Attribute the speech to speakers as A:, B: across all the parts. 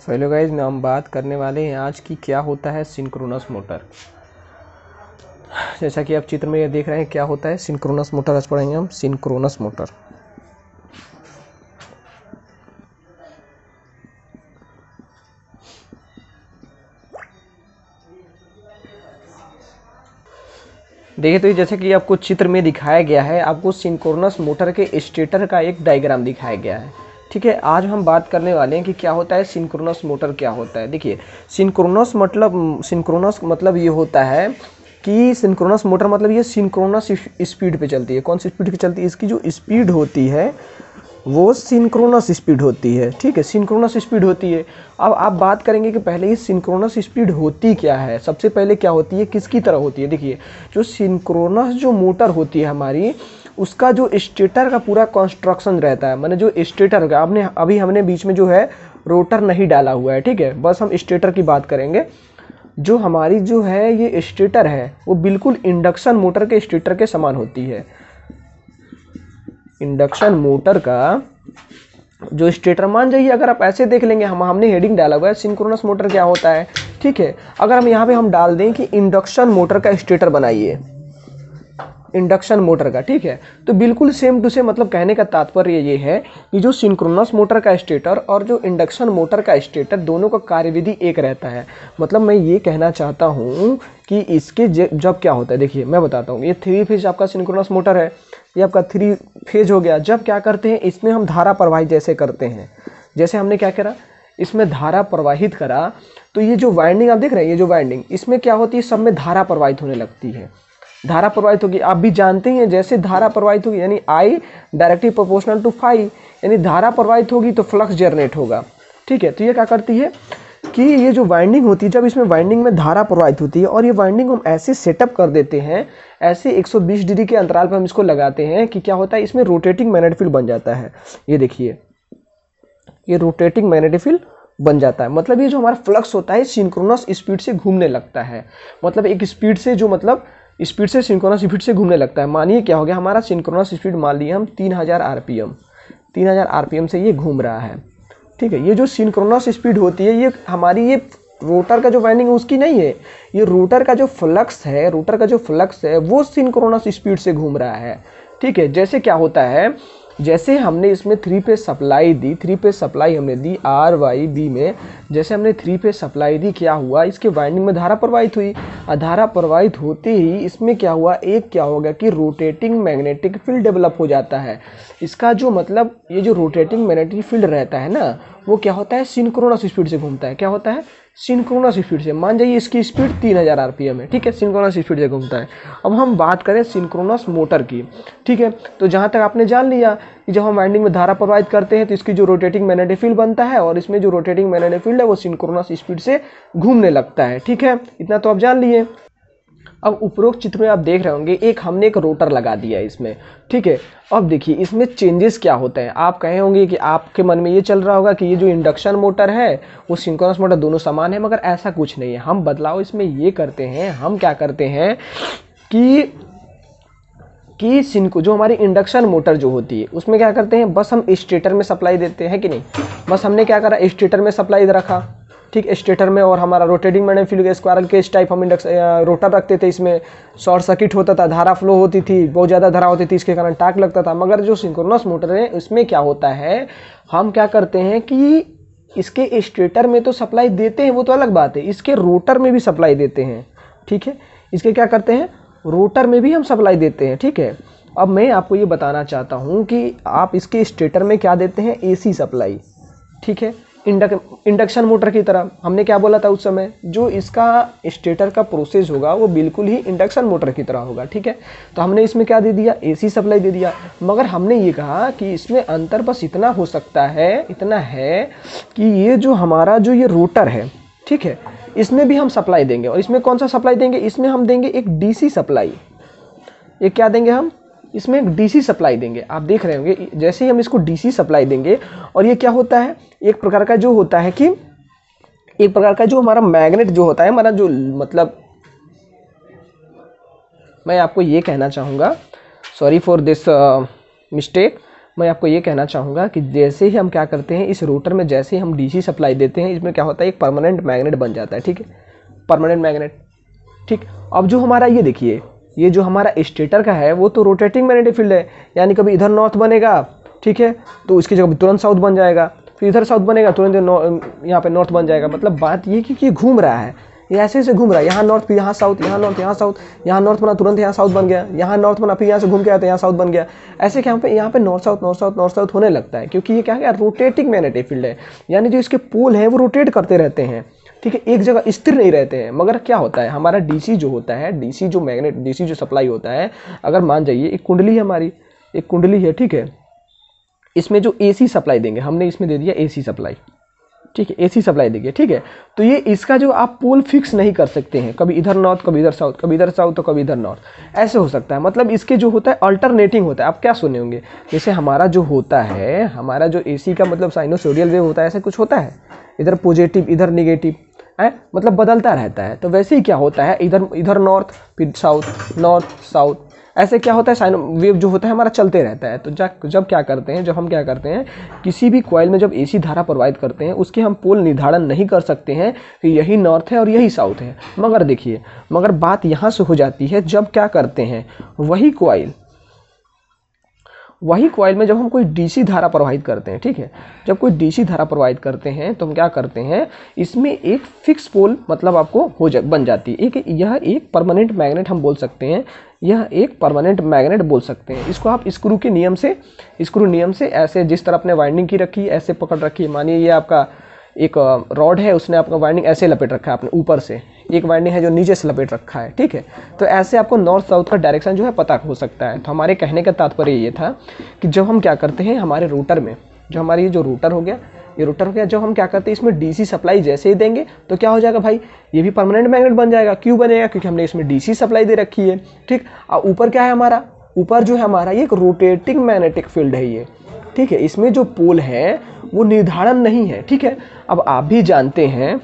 A: Hello guys, में हम बात करने वाले हैं आज की क्या होता है सिंक्रोनस मोटर। जैसा कि आप चित्र में ये देख रहे हैं क्या होता है सिंक्रोनस मोटर। आज पढ़ेंगे हम सिंक्रोनस मोटर। देखिए तो जैसे कि आपको चित्र में दिखाया गया है, आपको सिंक्रोनस मोटर के स्टेटर का एक डायग्राम दिखाया गया है। ठीक है, आज हम बात करने वाले हैं कि क्या होता है सिंक्रोनस मोटर, क्या होता है। देखिए सिंक्रोनस मतलब ये होता है कि सिंक्रोनस मोटर मतलब ये सिंक्रोनस स्पीड पे चलती है। कौन सी स्पीड पे चलती है? इसकी जो स्पीड होती है वो सिंक्रोनस स्पीड होती है। ठीक है, सिंक्रोनस स्पीड होती है। अब आप बात करेंगे कि पहले ये सिंक्रोनस स्पीड होती क्या है। सबसे पहले क्या होती है, किसकी तरह होती है। देखिए जो सिंक्रोनस जो मोटर होती है हमारी, उसका जो स्टेटर का पूरा कंस्ट्रक्शन रहता है, माने जो स्टेटर का हमने बीच में जो है रोटर नहीं डाला हुआ है। ठीक है, बस हम स्टेटर की बात करेंगे। जो हमारी जो है ये स्टेटर है वो बिल्कुल इंडक्शन मोटर के स्टेटर के समान होती है। इंडक्शन मोटर का जो स्टेटर, मान जाइए अगर आप ऐसे देख लेंगे, हमने हेडिंग डाला हुआ है सिंक्रोनस मोटर क्या होता है। ठीक है, अगर हम यहाँ पे हम डाल दें कि इंडक्शन मोटर का स्टेटर बनाइए, इंडक्शन मोटर का, ठीक है, तो बिल्कुल सेम टू सेम, मतलब कहने का तात्पर्य ये है कि जो सिंक्रोनस मोटर का स्टेटर और जो इंडक्शन मोटर का स्टेटर दोनों का कार्यविधि एक रहता है। मतलब मैं ये कहना चाहता हूँ कि इसके जब क्या होता है, देखिए मैं बताता हूँ। ये 3 फेज आपका सिंक्रोनस मोटर है, ये आपका 3 फेज हो गया। जब क्या करते हैं इसमें हम धारा प्रवाहित जैसे करते हैं, जैसे हमने क्या करा इसमें धारा प्रवाहित करा, तो ये जो वाइंडिंग आप देख रहे हैं, ये जो वाइंडिंग इसमें क्या होती है, सब में धारा प्रवाहित होने लगती है। धारा प्रवाहित होगी, आप भी जानते हैं जैसे धारा प्रवाहित होगी यानी I directly proportional to phi, यानी धारा प्रवाहित होगी तो फ्लक्स जनरेट होगा। ठीक है, तो ये क्या करती है कि ये जो वाइंडिंग होती है, जब इसमें वाइंडिंग में धारा प्रवाहित होती है और ये वाइंडिंग हम ऐसे सेटअप कर देते हैं, ऐसे 120 डिग्री के अंतराल पर हम इसको लगाते हैं कि क्या होता है इसमें रोटेटिंग मैग्नेटिक फील्ड बन जाता है। ये देखिए ये रोटेटिंग मैग्नेटिक फील्ड बन जाता है। मतलब ये जो हमारा फ्लक्स होता है सिंक्रोनस स्पीड से घूमने लगता है। मतलब एक स्पीड से जो मतलब स्पीड से सिंक्रोनस स्पीड से घूमने लगता है। मानिए क्या हो गया, हमारा सिंक्रोनस स्पीड मान लिया हम 3000 आरपीएम से ये घूम रहा है। ठीक है, ये जो सिंक्रोनस स्पीड होती है ये हमारी ये रोटर का जो वाइंडिंग है उसकी नहीं है, ये रोटर का जो फ्लक्स है वो सिंक्रोनस स्पीड से घूम रहा है। ठीक है, जैसे क्या होता है, जैसे हमने इसमें 3 फेज सप्लाई दी, 3 फेज सप्लाई हमने दी आर वाई बी में, जैसे हमने 3 फेज सप्लाई दी, क्या हुआ इसके वाइंडिंग में धारा प्रवाहित हुई। धारा प्रवाहित होते ही इसमें क्या हुआ, एक क्या होगा कि रोटेटिंग मैग्नेटिक फील्ड डेवलप हो जाता है। इसका जो मतलब ये जो रोटेटिंग मैग्नेटिक फील्ड रहता है ना, वो क्या होता है सिंक्रोनस स्पीड से घूमता है। क्या होता है सिंक्रोनस स्पीड से। मान जाइए इसकी स्पीड 3000 आरपीएम है। ठीक है, सिंक्रोनस स्पीड से घूमता है। अब हम बात करें सिंक्रोनस मोटर की। ठीक है, तो जहाँ तक आपने जान लिया कि जब हम वाइंडिंग में धारा प्रवाहित करते हैं तो इसकी जो रोटेटिंग मैग्नेटिक फील्ड बनता है और इसमें जो रोटेटिंग मैग्नेटिक फील्ड है वो सिंक्रोनस स्पीड से घूमने लगता है। ठीक है, इतना तो आप जान लिए। अब उपरोक्त चित्र में आप देख रहे होंगे हमने एक रोटर लगा दिया है इसमें। ठीक है, अब देखिए इसमें चेंजेस क्या होते हैं। आप कहे होंगे कि आपके मन में ये चल रहा होगा कि ये जो इंडक्शन मोटर है वो सिंक्रोनस मोटर दोनों समान है, मगर ऐसा कुछ नहीं है। हम बदलाव इसमें ये करते हैं, हम क्या करते हैं कि जो हमारी इंडक्शन मोटर जो होती है उसमें क्या करते हैं, बस हम स्टेटर में सप्लाई देते हैं कि नहीं। बस हमने क्या करा, स्टेटर में सप्लाई रखा। ठीक, स्टेटर में, और हमारा rotating magnetic field squirrel cage type हम रोटर रखते थे। इसमें शॉर्ट सर्किट होता था, धारा फ्लो होती थी, बहुत ज़्यादा धारा होती थी, इसके कारण टाक लगता था। मगर जो सिंक्रोनस मोटर है उसमें क्या होता है, हम क्या करते हैं कि इसके स्टेटर में तो सप्लाई देते हैं, वो तो अलग बात है, इसके रोटर में भी सप्लाई देते हैं। ठीक है, इसके क्या करते हैं, रोटर में भी हम सप्लाई देते हैं। ठीक है, अब मैं आपको ये बताना चाहता हूँ कि आप इसके स्टेटर में क्या देते हैं, एसी सप्लाई। ठीक है, इंडक्शन मोटर की तरह। हमने क्या बोला था उस समय, जो इसका स्टेटर का प्रोसेस होगा वो बिल्कुल ही इंडक्शन मोटर की तरह होगा। ठीक है, तो हमने इसमें क्या दे दिया, एसी सप्लाई दे दिया। मगर हमने ये कहा कि इसमें अंतर बस इतना हो सकता है, इतना है कि ये जो हमारा जो ये रोटर है, ठीक है, इसमें भी हम सप्लाई देंगे। और इसमें कौन सा सप्लाई देंगे, इसमें हम देंगे एक डीसी सप्लाई। ये क्या देंगे हम, इसमें एक डीसी सप्लाई देंगे। आप देख रहे होंगे जैसे ही हम इसको डीसी सप्लाई देंगे, और ये क्या होता है, एक प्रकार का जो होता है कि एक प्रकार का जो हमारा मैग्नेट जो होता है, हमारा जो मतलब, मैं आपको ये कहना चाहूँगा, सॉरी फॉर दिस मिस्टेक, मैं आपको ये कहना चाहूँगा कि जैसे ही हम क्या करते हैं, इस रोटर में जैसे ही हम डीसी सप्लाई देते हैं, इसमें क्या होता है, एक परमानेंट मैग्नेट बन जाता है। ठीक है, परमानेंट मैग्नेट। ठीक, अब जो हमारा ये देखिए, ये जो हमारा स्टेटर का है वो तो रोटेटिंग मैग्नेटिक फील्ड है, यानी कभी इधर नॉर्थ बनेगा, ठीक है, तो इसकी जगह तुरंत साउथ बन जाएगा, फिर इधर साउथ बनेगा, तुरंत यहाँ पे नॉर्थ बन जाएगा। मतलब बात ये कि ये घूम रहा है, ये ऐसे ऐसे घूम रहा है, यहाँ नॉर्थ फिर यहाँ साउथ, यहाँ नॉर्थ यहाँ साउथ, यहाँ नॉर्थ बना तुरंत यहाँ साउथ बन गया, यहाँ नॉर्थ बना फिर यहाँ से घूम के आते यहाँ साउथ बन गया। ऐसे क्या यहाँ पे north south north south north south होने लगता है, क्योंकि ये क्या है, रोटेटिंग मैग्नेटिक फील्ड है, यानी जो इसके पोल हैं वो रोटेट करते रहते हैं। ठीक है, एक जगह स्थिर नहीं रहते हैं। मगर क्या होता है, हमारा डीसी जो होता है, डीसी जो मैग्नेट, डीसी जो सप्लाई होता है, अगर मान जाइए एक कुंडली है हमारी, एक कुंडली है, ठीक है, इसमें जो एसी सप्लाई देंगे, हमने इसमें दे दिया एसी सप्लाई, ठीक है, एसी सप्लाई देंगे, ठीक है, तो ये इसका जो आप पोल फिक्स नहीं कर सकते हैं, कभी इधर नॉर्थ कभी इधर साउथ, कभी इधर साउथ तो कभी इधर नॉर्थ, ऐसे हो सकता है। मतलब इसके जो होता है अल्टरनेटिंग होता है। आप क्या सुने होंगे, जैसे हमारा जो होता है, हमारा जो एसी का मतलब साइनोसोडियल वेव होता है, ऐसा कुछ होता है, इधर पॉजिटिव इधर निगेटिव है, मतलब बदलता रहता है। तो वैसे ही क्या होता है, इधर इधर नॉर्थ फिर साउथ, नॉर्थ साउथ, ऐसे क्या होता है, साइन वेव जो होता है हमारा चलते रहता है। तो जब क्या करते हैं, जब हम क्या करते हैं, किसी भी कॉइल में जब एसी धारा प्रोवाइड करते हैं, उसके हम पोल निर्धारण नहीं कर सकते हैं कि यही नॉर्थ है और यही साउथ है। मगर देखिए, मगर बात यहाँ से हो जाती है, जब क्या करते हैं, वही कॉइल में जब हम कोई डीसी धारा प्रोवाइड करते हैं, ठीक है, जब कोई डीसी धारा प्रोवाइड करते हैं तो हम क्या करते हैं, इसमें एक फिक्स पोल मतलब आपको बन जाती है। यह एक परमानेंट मैग्नेट हम बोल सकते हैं, यह एक परमानेंट मैग्नेट बोल सकते हैं। इसको आप स्क्रू नियम से ऐसे जिस तरह आपने वाइंडिंग की रखी ऐसे पकड़ रखी। मानिए ये आपका एक रॉड है, उसने आपका वाइंडिंग ऐसे लपेट रखा है आपने ऊपर से, एक वाइंडिंग है जो नीचे से लपेट रखा है, ठीक है, तो ऐसे आपको नॉर्थ साउथ का डायरेक्शन जो है पता हो सकता है। तो हमारे कहने का तात्पर्य ये था कि जब हम क्या करते हैं, हमारे रोटर में जो हमारी ये जो रोटर हो गया, ये रोटर हो गया, जब हम क्या करते हैं, इसमें डीसी सप्लाई जैसे ही देंगे तो क्या हो जाएगा भाई, ये भी परमानेंट मैग्नेट बन जाएगा। क्यों बनेगा, क्योंकि हमने इसमें डीसी सप्लाई दे रखी है। ठीक, और ऊपर क्या है हमारा, ऊपर जो है हमारा ये एक रोटेटिंग मैग्नेटिक फील्ड है ये, ठीक है, इसमें जो पोल है वो निर्धारण नहीं है। ठीक है, अब आप भी जानते हैं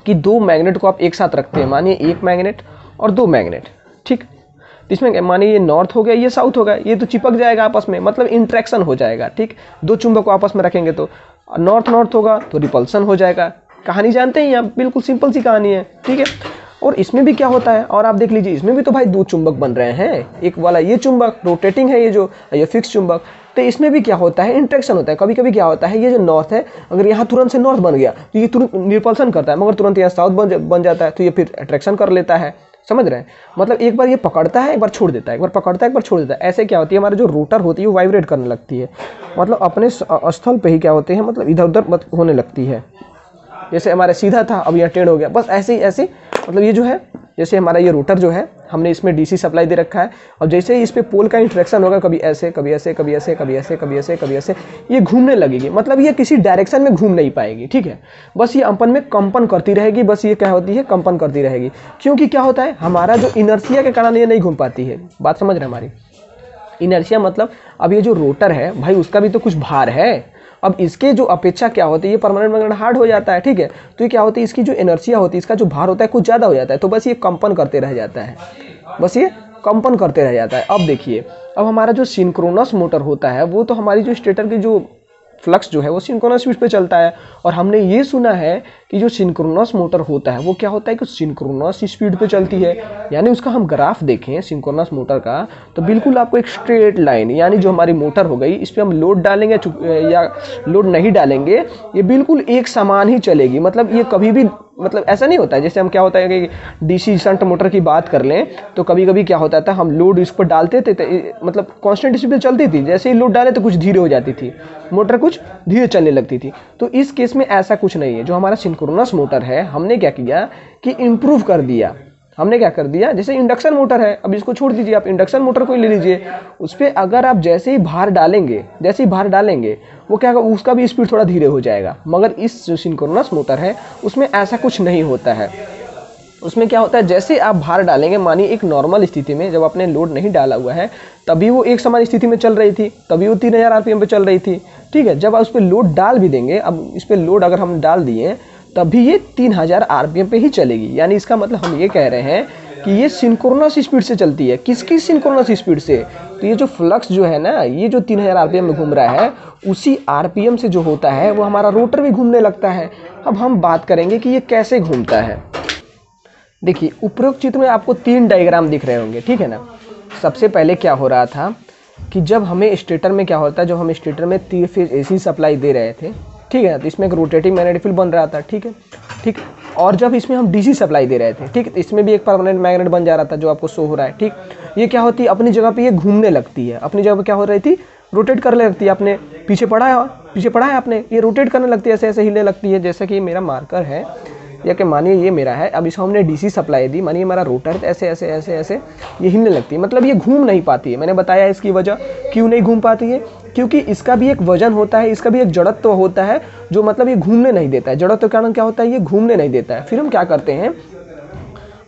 A: कि दो मैग्नेट को आप एक साथ रखते हैं, मानिए एक मैग्नेट और दो मैग्नेट, ठीक, इसमें मानिए ये नॉर्थ हो गया, ये साउथ हो गया, ये तो चिपक जाएगा आपस में, मतलब इंट्रैक्शन हो जाएगा। ठीक, दो चुंबक को आपस में रखेंगे तो नॉर्थ नॉर्थ होगा तो रिपल्सन हो जाएगा। कहानी जानते हैं, यहाँ बिल्कुल सिंपल सी कहानी है। ठीक है, और इसमें भी क्या होता है, और आप देख लीजिए इसमें भी तो भाई दो चुंबक बन रहे हैं, एक वाला ये चुंबक रोटेटिंग है, ये फिक्स चुंबक, तो इसमें भी क्या होता है, इंट्रैक्शन होता है। कभी कभी क्या होता है, ये जो नॉर्थ है अगर यहाँ तुरंत से नॉर्थ बन गया तो ये तुरंत रिपल्सन करता है, मगर तुरंत यहाँ साउथ बन जाता है तो ये फिर अट्रैक्शन कर लेता है। समझ रहे हैं, मतलब एक बार ये पकड़ता है, एक बार छोड़ देता है, एक बार पकड़ता है, एक बार छोड़ देता है। ऐसे क्या होती है, हमारी जो रोटर होती है वो वाइब्रेट करने लगती है, मतलब अपने स्थल पे ही क्या होते हैं, मतलब इधर उधर होने लगती है। जैसे हमारे सीधा था अब यहाँ टेढ़ हो गया, बस ऐसे ही ऐसे, मतलब ये जो है, जैसे हमारा ये रोटर जो है हमने इसमें डीसी सप्लाई दे रखा है, और जैसे ही इस पे पोल का इंटरेक्शन होगा, कभी ऐसे कभी ऐसे कभी ऐसे कभी ऐसे कभी ऐसे कभी ऐसे, ये घूमने लगेगी, मतलब ये किसी डायरेक्शन में घूम नहीं पाएगी। ठीक है, बस ये अपन में कंपन करती रहेगी, बस ये क्या होती है, कंपन करती रहेगी। क्योंकि क्या होता है, हमारा जो इनर्शिया के कारण ये नहीं घूम पाती है। बात समझ रहे हैं हमारी, इनर्शिया मतलब अब ये जो रोटर है भाई उसका भी तो कुछ भार है। अब इसके जो अपेक्षा क्या होती है, ये परमानेंट मैग्नेट हार्ड हो जाता है। ठीक है, तो ये क्या होती है, इसकी जो इनर्शिया होती है, इसका जो भार होता है कुछ ज़्यादा हो जाता है, तो बस ये कंपन करते रह जाता है, बस ये कंपन करते रह जाता है। अब देखिए, अब हमारा जो सिंक्रोनस मोटर होता है वो तो हमारी जो स्टेटर की जो फ्लक्स जो है वो सिंक्रोनस स्पीड पे चलता है, और हमने ये सुना है कि जो सिंक्रोनस मोटर होता है वो क्या होता है कि सिंक्रोनस स्पीड पे चलती है। यानी उसका हम ग्राफ देखें सिंक्रोनस मोटर का, तो बिल्कुल आपको एक स्ट्रेट लाइन, यानी जो हमारी मोटर हो गई इस पर हम लोड डालेंगे या लोड नहीं डालेंगे, ये बिल्कुल एक समान ही चलेगी। मतलब ये कभी भी, मतलब ऐसा नहीं होता है, जैसे हम क्या होता है कि डीसी शंट मोटर की बात कर लें तो कभी कभी क्या होता था, हम लोड इस पर डालते थे मतलब कांस्टेंट स्पीड पे चलती थी, जैसे ही लोड डाले तो कुछ धीरे हो जाती थी मोटर, कुछ धीरे चलने लगती थी। तो इस केस में ऐसा कुछ नहीं है। जो हमारा सिंक्रोनस मोटर है हमने क्या किया कि इम्प्रूव कर दिया, हमने क्या कर दिया, जैसे इंडक्शन मोटर है, अब इसको छोड़ दीजिए, आप इंडक्शन मोटर को ले लीजिए, उस पर अगर आप जैसे ही भार डालेंगे वो क्या, उसका भी स्पीड थोड़ा धीरे हो जाएगा। मगर इस जो सिंक्रोनस मोटर है उसमें ऐसा कुछ नहीं होता है। उसमें क्या होता है, जैसे आप भार डालेंगे, मानिए एक नॉर्मल स्थिति में जब आपने लोड नहीं डाला हुआ है तभी वो एक समान स्थिति में चल रही थी, तभी वो 3000 आरपीएम पे चल रही थी। ठीक है, जब आप उस पर लोड डाल भी देंगे, अब इस पर लोड अगर हम डाल दिए तभी ये 3000 आरपीएम पे ही चलेगी। यानी इसका मतलब हम ये कह रहे हैं कि ये सिंक्रोनस स्पीड से चलती है। किसकी सिंक्रोनस स्पीड से? तो ये जो फ्लक्स जो है ना, ये जो 3000 आरपीएम में घूम रहा है, उसी आरपीएम से जो होता है वो हमारा रोटर भी घूमने लगता है। अब हम बात करेंगे कि ये कैसे घूमता है। देखिए उपरोक्त चित्र में आपको 3 डायग्राम दिख रहे होंगे, ठीक है ना। सबसे पहले क्या हो रहा था कि जब हमें स्टेटर में क्या होता है, जब हम स्टेटर में 3 फेज एसी सप्लाई दे रहे थे, ठीक है, तो इसमें एक रोटेटिंग मैग्नेटिक फील्ड बन रहा था, ठीक है, ठीक। और जब इसमें हम डीसी सप्लाई दे रहे थे, ठीक, तो इसमें भी एक परमानेंट मैग्नेट बन जा रहा था जो आपको शो हो रहा है, ठीक। ये क्या होती है, अपनी जगह पे ये घूमने लगती है, अपनी जगह पे क्या हो रही थी, रोटेट करने लगती है। आपने पीछे पढ़ा है आपने, ये रोटेट करने लगती है, ऐसे ऐसे हिलने लगती है। जैसे कि मेरा मार्कर है, या कि मानिए ये मेरा है, अब इसको हमने डीसी सप्लाई दी, मानिए हमारा रोटर है, तो ऐसे ऐसे ऐसे ऐसे ये हिलने लगती है, मतलब ये घूम नहीं पाती है। मैंने बताया इसकी वजह, क्यों नहीं घूम पाती है, क्योंकि इसका भी एक वजन होता है, इसका भी एक जड़त्व होता है, जो मतलब ये घूमने नहीं देता है। जड़त्व के कारण क्या होता है, ये घूमने नहीं देता है। फिर हम क्या करते हैं,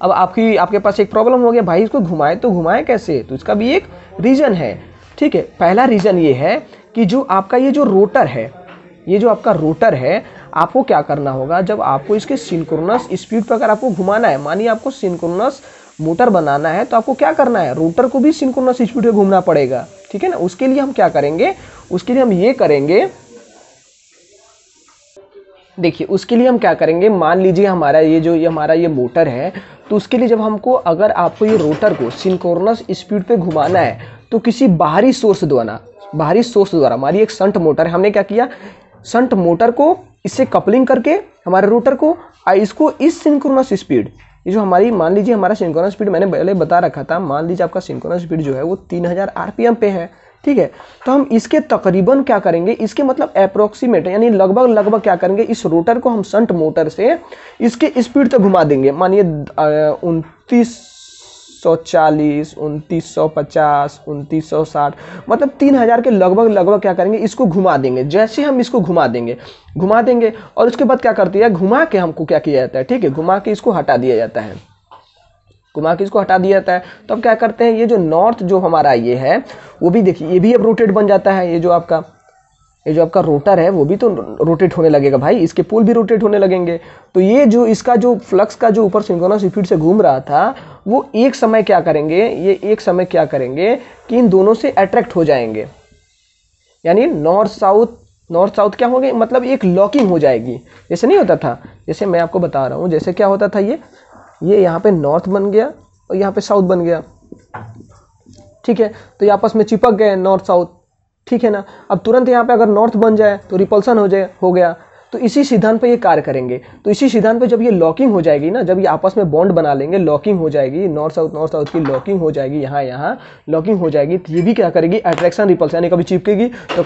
A: अब आपके पास एक प्रॉब्लम हो गया, भाई इसको घुमाए तो घुमाए कैसे, तो इसका भी एक रीज़न है, ठीक है। पहला रीज़न ये है कि जो आपका ये जो रोटर है, ये जो आपका रोटर है, आपको क्या करना होगा, जब आपको इसके सिंक्रोनस स्पीड पर अगर आपको घुमाना है, मानिए आपको सिंक्रोनस मोटर बनाना है, तो आपको क्या करना है, रोटर को भी सिंक्रोनस स्पीड पे घूमना पड़ेगा, ठीक है ना। उसके लिए हम क्या करेंगे, उसके लिए हम ये करेंगे, देखिए उसके लिए हम क्या करेंगे, मान लीजिए हमारा ये मोटर है, तो उसके लिए जब हमको, अगर आपको ये रोटर को सिंक्रोनस स्पीड पे घुमाना है, तो किसी बाहरी सोर्स द्वारा हमारी एक शंट मोटर है, हमने क्या किया, शंट मोटर को इससे कपलिंग करके हमारे रोटर को, इसको इस सिंक्रोनस स्पीड, ये जो हमारी, मान लीजिए हमारा सिंक्रोनस स्पीड मैंने पहले बता रखा था, मान लीजिए आपका सिंक्रोनस स्पीड जो है वो 3000 आरपीएम पे है, ठीक है। तो हम इसके तकरीबन क्या करेंगे, इसके मतलब अप्रोक्सीमेट, यानी लगभग क्या करेंगे, इस रोटर को हम शंट मोटर से इसके स्पीड तक घुमा देंगे। मानिए 2940, 2950, 2960, मतलब 3000 के लगभग क्या करेंगे, इसको घुमा देंगे। जैसे हम इसको घुमा देंगे और उसके बाद क्या करती है, घुमा के हमको क्या किया जाता है, ठीक है, घुमा के इसको हटा दिया जाता है, तो अब क्या करते हैं, ये जो नॉर्थ जो हमारा ये है, वो भी देखिए ये भी अब रोटेट बन जाता है। ये जो आपका रोटर है वो भी तो रोटेट होने लगेगा भाई, इसके पोल भी रोटेट होने लगेंगे। तो ये जो इसका जो फ्लक्स का जो ऊपर सिंक्रोनस स्पीड से घूम रहा था, वो एक समय क्या करेंगे कि इन दोनों से अट्रैक्ट हो जाएंगे, यानी नॉर्थ साउथ क्या होंगे, मतलब एक लॉकिंग हो जाएगी। जैसे नहीं होता था, जैसे मैं आपको बता रहा हूँ, जैसे क्या होता था, ये यहाँ पे नॉर्थ बन गया और यहाँ पे साउथ बन गया, ठीक है, तो ये आपस में चिपक गए नॉर्थ साउथ, ठीक है ना। अब तुरंत यहाँ पे अगर नॉर्थ बन जाए तो रिपल्सन हो गया, तो इसी सिद्धांत पे ये कार्य करेंगे। तो इसी सिद्धांत पे जब ये लॉकिंग हो जाएगी ना, जब ये आपस में बॉन्ड बना लेंगे, लॉकिंग हो जाएगी, नॉर्थ साउथ की लॉकिंग हो जाएगी, यहाँ लॉकिंग हो जाएगी, तो ये भी क्या करेगी, अट्रैक्शन रिपल्सन, यानी कभी चिपकेगी तो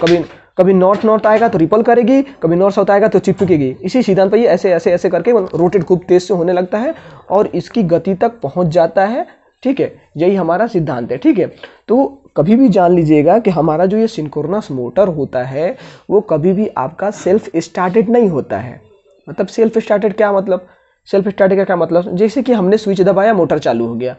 A: कभी नॉर्थ आएगा तो रिपल करेगी, कभी नॉर्थ साउथ आएगा तो चिपकेगी। इसी सिद्धांत पर ये ऐसे करके रोटेट खूब तेज से होने लगता है और इसकी गति तक पहुँच जाता है, ठीक है। यही हमारा सिद्धांत है, ठीक है। तो कभी भी जान लीजिएगा कि हमारा जो ये सिंक्रोनस मोटर होता है वो कभी भी आपका सेल्फ स्टार्टेड नहीं होता है। मतलब सेल्फ स्टार्टेड का क्या मतलब, जैसे कि हमने स्विच दबाया मोटर चालू हो गया,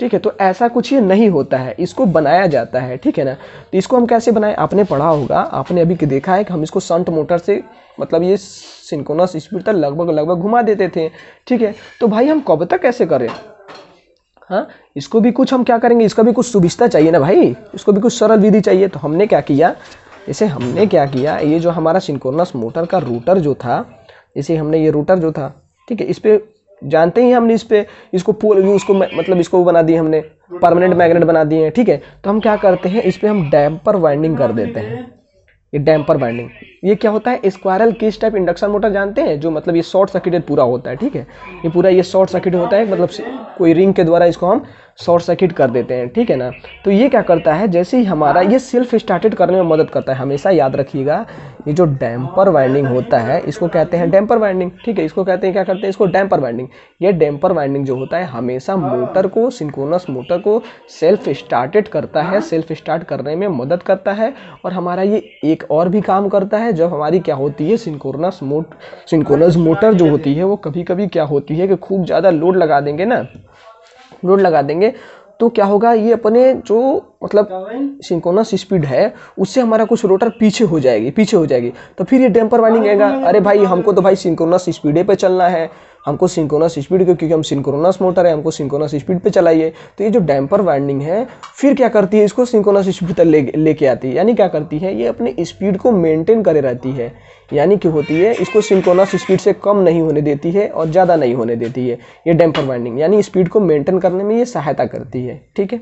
A: ठीक है, तो ऐसा कुछ ये नहीं होता है, इसको बनाया जाता है, ठीक है ना। तो इसको हम कैसे बनाएं, आपने पढ़ा होगा, आपने अभी देखा है कि हम इसको शंट मोटर से, मतलब ये सिंक्रोनस स्पीड तक लगभग घुमा देते थे, ठीक है। तो भाई हम कब तक ऐसे करें, हाँ, इसको भी कुछ हम क्या करेंगे, इसका भी कुछ सुविधा चाहिए ना भाई, इसको भी कुछ सरल विधि चाहिए। तो हमने क्या किया, ये जो हमारा सिंक्रोनस मोटर का रोटर जो था, इसे हमने ये रोटर जो था, ठीक है, इस पे जानते ही हमने इसको बना दिए, हमने परमानेंट मैग्नेट बना दिए हैं, ठीक है। तो हम क्या करते हैं, इस पे हम डैम्पर वाइंडिंग कर देते हैं। ये डैम्पर वाइंडिंग, ये क्या होता है, squirrel cage type induction motor जानते हैं, जो मतलब ये शॉर्ट सर्किटेड पूरा होता है, ठीक है, ये पूरा ये शॉर्ट सर्किट होता है, मतलब कोई रिंग के द्वारा इसको हम शॉर्ट सर्किट कर देते हैं, ठीक है ना। तो ये क्या करता है, जैसे ही हमारा ये सेल्फ स्टार्टेड करने में मदद करता है। हमेशा याद रखिएगा, ये जो डैम्पर वाइंडिंग होता है इसको कहते हैं डैम्पर वाइंडिंग, ठीक है, इसको कहते हैं, क्या करते हैं, इसको डैम्पर वाइंडिंग। ये डैम्पर वाइंडिंग जो होता है हमेशा मोटर को, सिंक्रोनस मोटर को सेल्फ स्टार्टेड करता है, सेल्फ स्टार्ट करने में मदद करता है। और हमारा ये एक और भी काम करता है, जब हमारी क्या होती है, सिंक्रोनस मोटर जो होती है वो कभी कभी क्या होती है कि खूब ज़्यादा लोड लगा देंगे, तो क्या होगा, ये अपने जो मतलब सिंक्रोनस स्पीड है उससे हमारा कुछ रोटर पीछे हो जाएगी। तो फिर ये डैम्पर वाइंडिंग आएगा, अरे भाई हमको तो भाई सिंक्रोनस स्पीड पे चलना है, हमको सिंक्रोनस स्पीड, क्योंकि हम सिंक्रोनस मोटर है, हमको सिंक्रोनस स्पीड पे चलाइए। तो ये जो डैम्पर वाइंडिंग है फिर क्या करती है, इसको सिंक्रोनस स्पीड तक लेके आती है। यानी क्या करती है, ये अपनी स्पीड को मेंटेन करे रहती है। यानी कि होती है, इसको सिंक्रोनस स्पीड से कम नहीं होने देती है और ज़्यादा नहीं होने देती है ये डैम्पर वाइंडिंग। यानी स्पीड को मेंटेन करने में ये सहायता करती है। ठीक है।